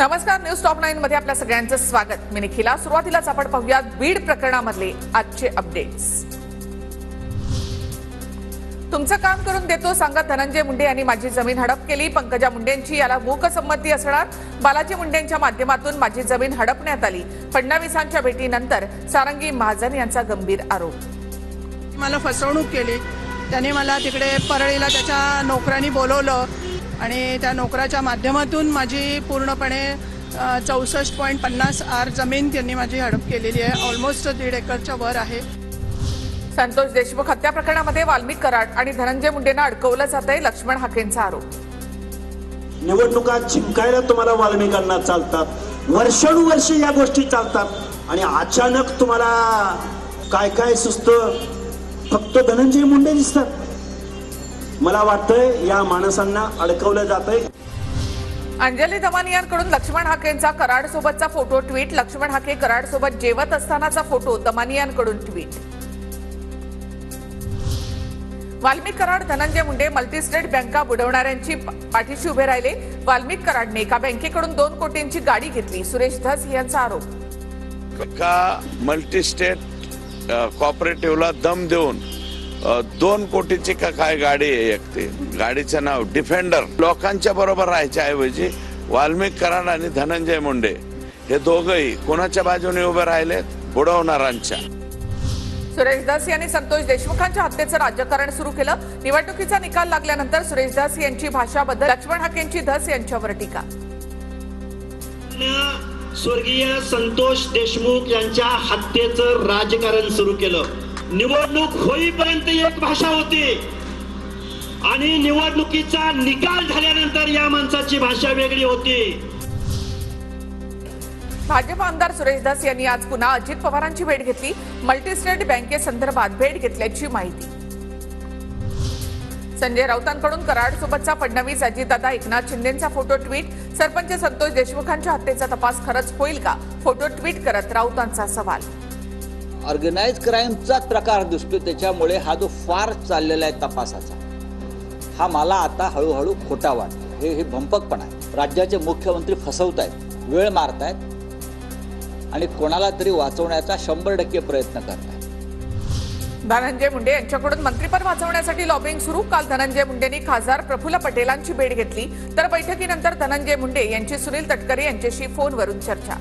नमस्कार, news top 9 मध्ये आपल्या सगळ्यांचं स्वागत। मी निखिला। सुरुवातीलाच आपण पाहूया बीड प्रकरणामधले आजचे अपडेट्स। तुमचं काम करून देतो सांगत धनंजय मुंडे यांनी माझी जमीन हडप केली। पंकजा मुंडेंची याला मूकसंमती असणार। बालाजी मुंडेंच्या माध्यमातून माझी जमीन हडपण्यात आली। फडणवीसांच्या भेटीनंतर सारंगी महाजन यांचा गंभीर आरोप। मला फसवणूक केली। त्याने मला तिकडे परळीला त्याच्या नोकरांनी बोलवलं आणि त्या नोकराच्या माध्यमातून माझी पूर्णपणे 64.50 आर जमीन त्यांनी माझी हडप केलेली आहे। ऑलमोस्ट 1.5 एकरच्या वर आहे। संतोष देशमुख हत्या प्रकरणामध्ये वाल्मिक कराड आणि धनंजय मुंडेंना अडकवलं जातंय, लक्ष्मण हाकेंचा आरोप। निवडणुका जिंकायला तुम्हाला वाल्मिकांना चालतात, वर्षानुवर्षे या गोष्टी चालतात आणि अचानक तुम्हाला काय काय सुचतं, फक्त धनंजय मुंडे दिसतात। मला वाटतंय या माणसांना अडकवलं जातंय। अंजली दमानियांकडून लक्ष्मण हाकेंचा कराड सोबतचा फोटो ट्विट। लक्ष्मण हाके कराड सोबत जेवत असतानाचा फोटो दमानियांकडून ट्विट। वाल्मिक कराड धनंजय मुंडे मल्टीस्टेट बँका बुडवणाऱ्यांची पाठीशी उभे राहिले। वाल्मिक कराडने एका बँकेकडून 2 कोटींची गाडी घेतली, सुरेश धस यांचा आरोप। एका मल्टीस्टेट कॉपरेटिव्हला दम देऊन 2 कोटीची का काय गाडी आहे, एक ती गाडीचं नाव डिफेंडर। लोकांच्या बरोबर राहायच्या ऐवजी वाल्मिक कराड आणि धनंजय मुंडे हे दोघंही कोणाच्या बाजूने उभे राहिले? बुडवणाऱ्यांच्या। सुरेश धस यांनी संतोष देशमुखांच्या हत्येचं राजकारण सुरू केलं। निवडणुकीचा निकाल लागल्यानंतर सुरेश धस यांची भाषा बदल। लक्ष्मण हाकेंची धस यांच्यावर टीका। स्वर्गीय संतोष देशमुख यांच्या हत्येचं राजकारण सुरू केलं। निवडणूक होईपर्यंत एक भाषा होती आणि निवडणुकीचा निकाल झाल्यानंतर या माणसाची भाषा वेगळी होती। भाजप आमदार सुरेश धस यांनी आज पुन्हा अजित पवारांची भेट घेतली। मल्टीस्टेट बँकेसंदर्भात भेट घेतल्याची माहिती। संजय राऊतांकडून कराड सोबतचा फडणवीस अजितदादा एकनाथ शिंदेंचा फोटो ट्विट। सरपंच संतोष देशमुखांच्या हत्येचा तपास खरंच होईल का? फोटो ट्विट करत राऊतांचा सवाल। ऑर्गनाइज क्राईमचा प्रकार दिसतो, त्याच्यामुळे हा जो फार चाललेला आहे तपासाचा, हा मला आता हळूहळू खोटा वाटतो। हे भंपकपणा आहे। राज्याचे मुख्यमंत्री फसवतायत, वेळ मारतायत आणि कोणाला तरी वाचवण्याचा 100% प्रयत्न करतायत। धनंजय मुंडे यांच्याकडून मंत्रिपद वाचवण्यासाठी लॉबिंग सुरू। काल धनंजय मुंडेंनी खासदार प्रफुल्ल पटेलांची भेट घेतली, तर बैठकीनंतर धनंजय मुंडे यांची सुनील तटकरे यांच्याशी फोनवरून चर्चा।